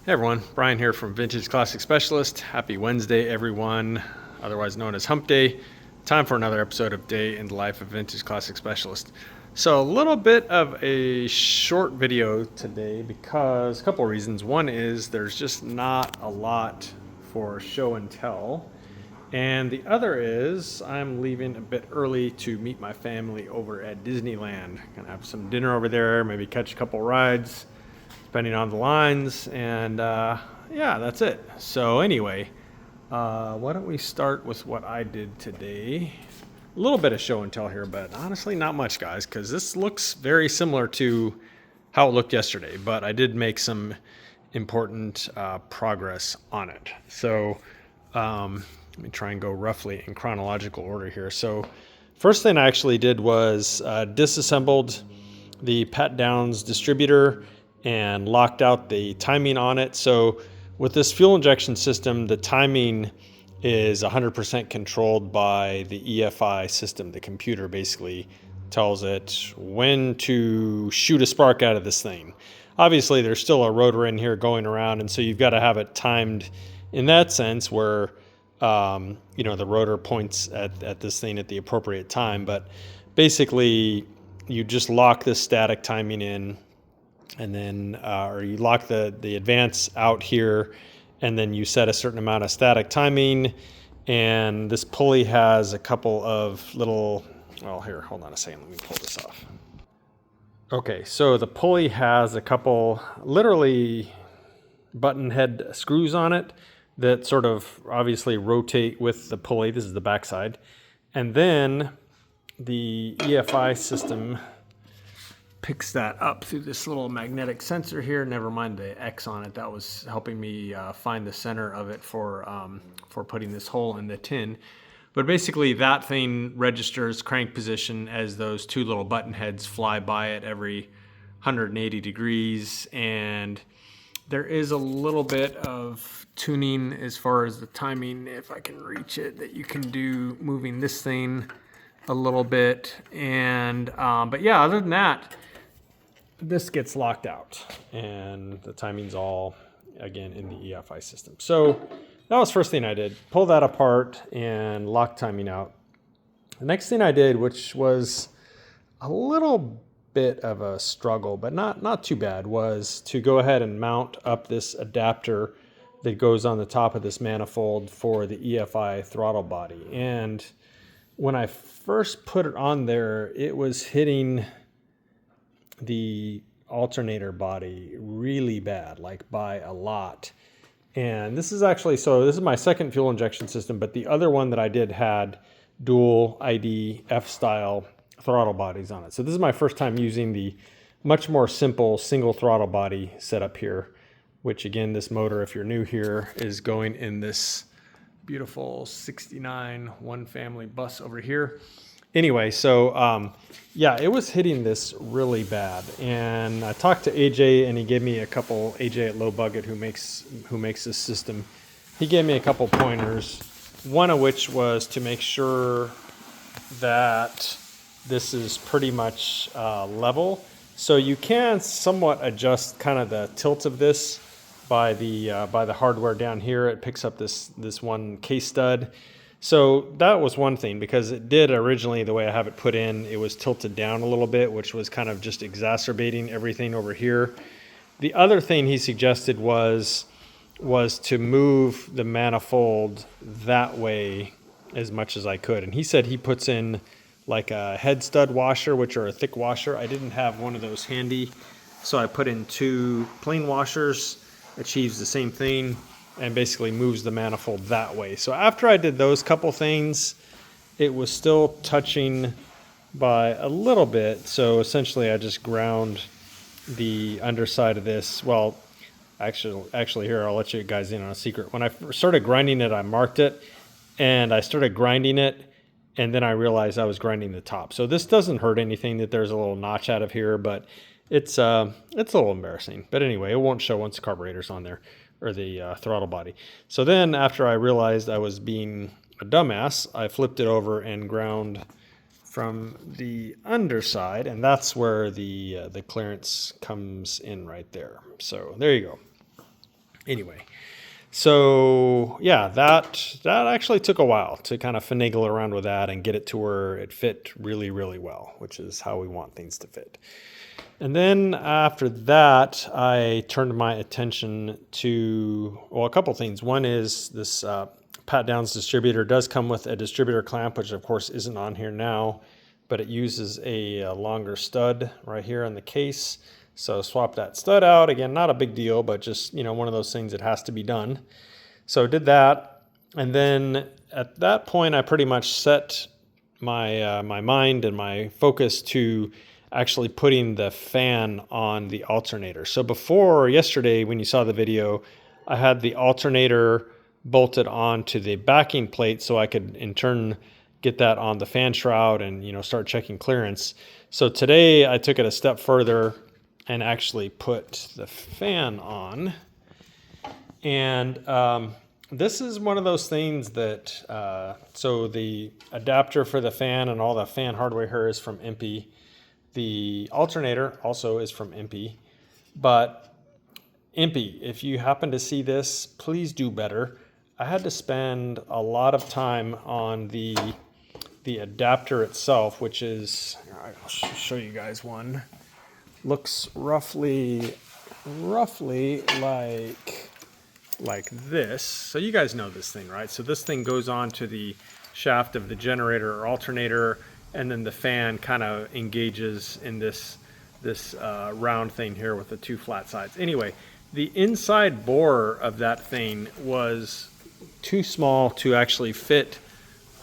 Hey everyone, Brian here from Vintage Classic Specialist. Happy Wednesday, everyone, otherwise known as Hump Day. Time for another episode of Day in the Life of Vintage Classic Specialist. So a little bit of a short video today because a couple of reasons. One is there's just not a lot for show and tell. And the other is I'm leaving a bit early to meet my family over at Disneyland. Gonna have some dinner over there, maybe catch a couple rides, depending on the lines, and yeah, that's it. So anyway, why don't we start with what I did today. A little bit of show and tell here, but honestly not much, guys, because this looks very similar to how it looked yesterday, but I did make some important progress on it. So let me try and go roughly in chronological order here. So first thing I actually did was disassembled the Pat Downs distributor and locked out the timing on it. So with this fuel injection system, the timing is 100% controlled by the EFI system. The computer basically tells it when to shoot a spark out of this thing. Obviously, there's still a rotor in here going around, and so you've got to have it timed in that sense where the rotor points at this thing at the appropriate time. But basically, you just lock the static timing in, and then or you lock the advance out here, and then you set a certain amount of static timing. And this pulley has a couple of little, well, here, hold on a second, let me pull this off. Okay, so the pulley has a couple literally button head screws on it that sort of obviously rotate with the pulley. This is the backside. And then the EFI system picks that up through this little magnetic sensor here. Never mind the X on it. That was helping me find the center of it for putting this hole in the tin. But basically that thing registers crank position as those two little button heads fly by it every 180 degrees. And there is a little bit of tuning as far as the timing, if I can reach it, that you can do moving this thing a little bit. And but yeah, other than that, this gets locked out and the timing's all again in the EFI system. So that was the first thing I did, pull that apart and lock timing out. The next thing I did, which was a little bit of a struggle, but not too bad, was to go ahead and mount up this adapter that goes on the top of this manifold for the EFI throttle body. And when I first put it on there, it was hitting the alternator body really bad, like by a lot. And this is actually, so this is my second fuel injection system, but the other one that I did had dual ID F-style throttle bodies on it. So this is my first time using the much more simple single throttle body setup here, which again, this motor, if you're new here, is going in this beautiful 69 one family bus over here. Anyway, so yeah, it was hitting this really bad, and I talked to AJ, and he gave me a couple. AJ at Low Bucket, who makes this system, he gave me a couple pointers. One of which was to make sure that this is pretty much level. So you can somewhat adjust kind of the tilt of this by the hardware down here. It picks up this one case stud. So that was one thing, because it did originally, the way I have it put in, it was tilted down a little bit, which was kind of just exacerbating everything over here. The other thing he suggested was to move the manifold that way as much as I could. And he said he puts in like a head stud washer, which are a thick washer. I didn't have one of those handy, so I put in two plain washers, achieves the same thing, and basically moves the manifold that way. So after I did those couple things, it was still touching by a little bit. So essentially I just ground the underside of this. Well, actually here, I'll let you guys in on a secret. When I started grinding it, I marked it, and I started grinding it, and then I realized I was grinding the top. So this doesn't hurt anything that there's a little notch out of here, but it's a little embarrassing. But anyway, it won't show once the carburetor's on there, or the throttle body. So then after I realized I was being a dumbass, I flipped it over and ground from the underside, and that's where the clearance comes in right there. So there you go. Anyway, so yeah, that actually took a while to kind of finagle around with that and get it to where it fit really, really well, which is how we want things to fit. And then after that, I turned my attention to, well, a couple things. One is this Pat Downs distributor does come with a distributor clamp, which of course isn't on here now, but it uses a longer stud right here on the case. So swap that stud out. Again, not a big deal, but just, one of those things that has to be done. So did that. And then at that point, I pretty much set my my mind and my focus to actually putting the fan on the alternator. So before yesterday, when you saw the video, I had the alternator bolted onto the backing plate so I could in turn get that on the fan shroud and start checking clearance. So today I took it a step further and actually put the fan on. And this is one of those things that, so the adapter for the fan and all the fan hardware here is from Impy. The alternator also is from Impy. But Impy, if you happen to see this, please do better. I had to spend a lot of time on the adapter itself, which is, I'll show you guys one. Looks roughly like this. So you guys know this thing, right? So this thing goes on to the shaft of the generator or alternator, and then the fan kind of engages in this round thing here with the two flat sides. Anyway, the inside bore of that thing was too small to actually fit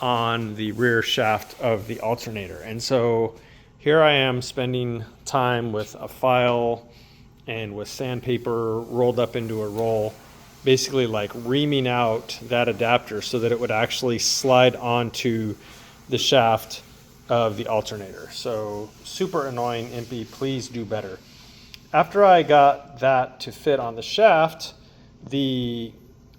on the rear shaft of the alternator. And so here I am spending time with a file and with sandpaper rolled up into a roll, basically like reaming out that adapter so that it would actually slide onto the shaft of the alternator. So super annoying, Impy, please do better. After I got that to fit on the shaft, the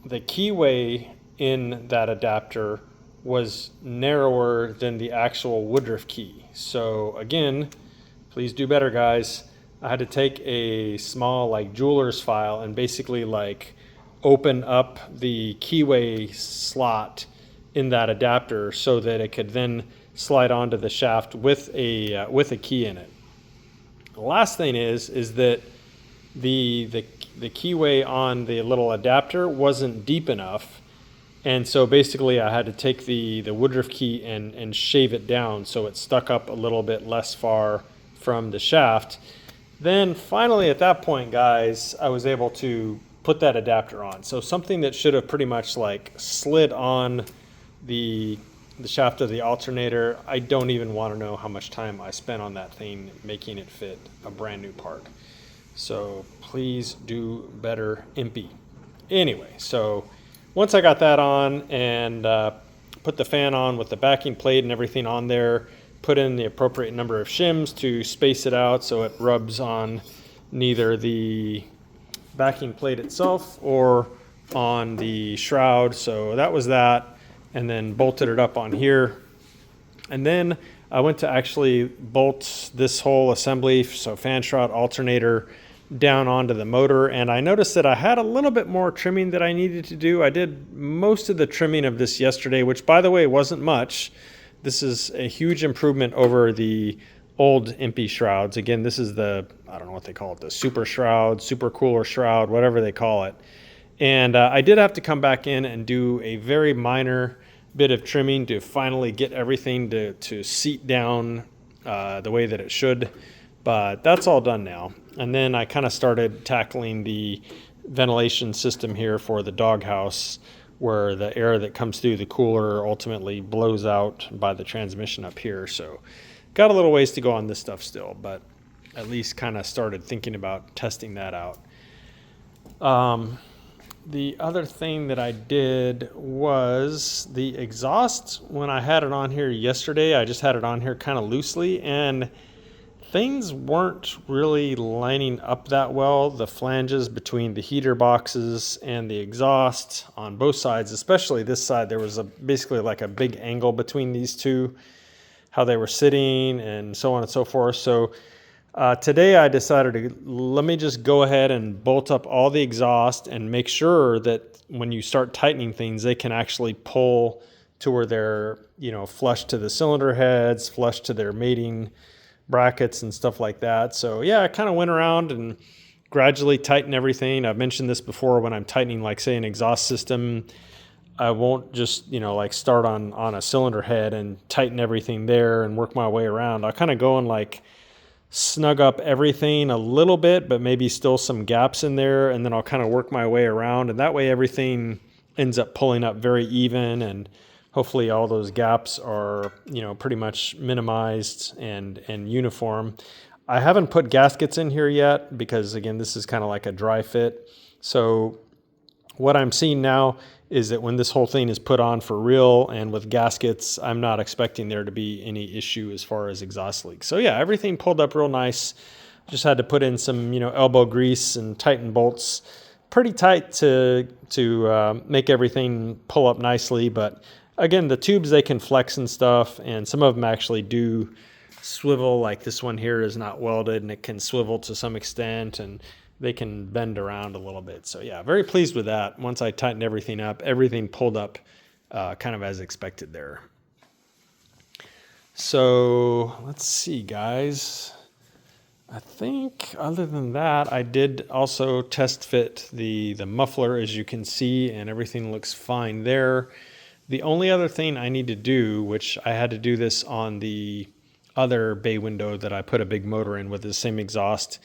keyway in that adapter was narrower than the actual Woodruff key. So again, please do better, guys. I had to take a small like jeweler's file and basically like open up the keyway slot in that adapter so that it could then slide onto the shaft with a key in it. The last thing is that the keyway on the little adapter wasn't deep enough. And so basically I had to take the Woodruff key and shave it down so it stuck up a little bit less far from the shaft. Then finally at that point, guys, I was able to put that adapter on. So something that should have pretty much like slid on the shaft of the alternator, I don't even want to know how much time I spent on that thing making it fit a brand new part. So please do better, Impy. Anyway, so once I got that on and put the fan on with the backing plate and everything on there, put in the appropriate number of shims to space it out so it rubs on neither the backing plate itself or on the shroud. So that was that, and then bolted it up on here. And then I went to actually bolt this whole assembly, so fan shroud, alternator, down onto the motor, and I noticed that I had a little bit more trimming that I needed to do. I did most of the trimming of this yesterday, which by the way wasn't much. This is a huge improvement over the old Impy shrouds. Again, this is the, I don't know what they call it, the super shroud, super cooler shroud, whatever they call it. And I did have to come back in and do a very minor bit of trimming to finally get everything to seat down the way that it should. But that's all done now. And then I kind of started tackling the ventilation system here for the doghouse, where the air that comes through the cooler ultimately blows out by the transmission up here. So got a little ways to go on this stuff still, but at least kind of started thinking about testing that out. The other thing that I did was the exhaust. When I had it on here yesterday, I just had it on here kind of loosely, and things weren't really lining up that well. The flanges between the heater boxes and the exhaust on both sides, especially this side, there was basically like a big angle between these two, how they were sitting and so on and so forth. So Today I decided to let me just go ahead and bolt up all the exhaust and make sure that when you start tightening things, they can actually pull to where they're, flush to the cylinder heads, flush to their mating brackets and stuff like that. So yeah, I kind of went around and gradually tighten everything. I've mentioned this before, when I'm tightening, like say an exhaust system, I won't just, like start on a cylinder head and tighten everything there and work my way around. I'll kind of go and like snug up everything a little bit, but maybe still some gaps in there. And then I'll kind of work my way around. And that way everything ends up pulling up very even. And hopefully all those gaps are, pretty much minimized and uniform. I haven't put gaskets in here yet because, again, this is kind of like a dry fit. So what I'm seeing now is that when this whole thing is put on for real and with gaskets, I'm not expecting there to be any issue as far as exhaust leaks. So yeah, everything pulled up real nice. Just had to put in some, elbow grease and tighten bolts pretty tight to make everything pull up nicely. But again, the tubes, they can flex and stuff, and some of them actually do swivel. Like this one here is not welded and it can swivel to some extent, and they can bend around a little bit. So yeah, very pleased with that. Once I tightened everything up, everything pulled up kind of as expected there. So let's see, guys. I think other than that, I did also test fit the muffler, as you can see, and everything looks fine there. The only other thing I need to do, which I had to do this on the other bay window that I put a big motor in with the same exhaust,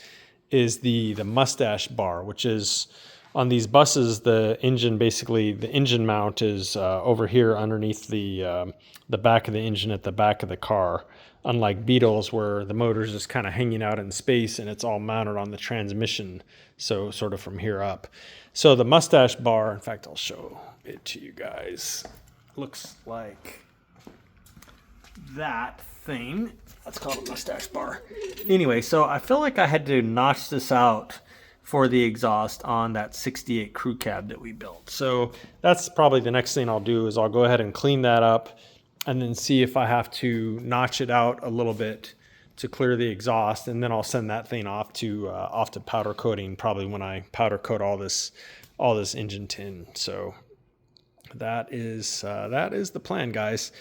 is the mustache bar, which is on these buses. The engine mount is over here underneath the back of the engine at the back of the car, unlike Beetles where the motor is just kind of hanging out in space and it's all mounted on the transmission, so sort of from here up. So the mustache bar, in fact, I'll show it to you guys, looks like that thing. Let's call it a mustache bar. Anyway, so I feel like I had to notch this out for the exhaust on that 68 crew cab that we built. So that's probably the next thing I'll do, is I'll go ahead and clean that up and then see if I have to notch it out a little bit to clear the exhaust. And then I'll send that thing off to powder coating, probably when I powder coat all this engine tin. So that is the plan, guys.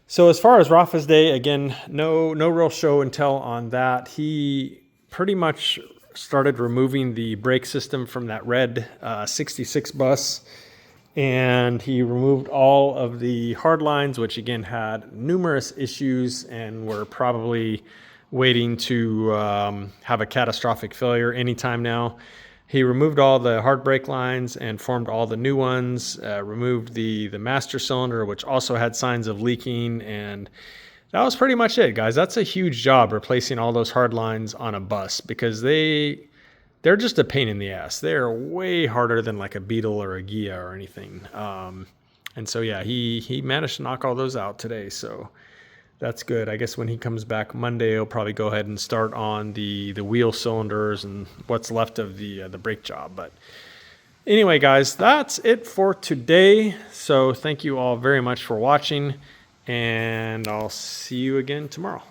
So as far as Rafa's day, again, no real show and tell on that. He pretty much started removing the brake system from that red 66 bus, and he removed all of the hard lines, which again had numerous issues and were probably waiting to have a catastrophic failure anytime now. He removed all the hard brake lines and formed all the new ones, removed the master cylinder, which also had signs of leaking, and that was pretty much it, guys. That's a huge job, replacing all those hard lines on a bus, because they're just a pain in the ass. They're way harder than like a Beetle or a Ghia or anything. And so yeah, he managed to knock all those out today, so that's good. I guess when he comes back Monday, he'll probably go ahead and start on the wheel cylinders and what's left of the brake job. But anyway, guys, that's it for today. So thank you all very much for watching, and I'll see you again tomorrow.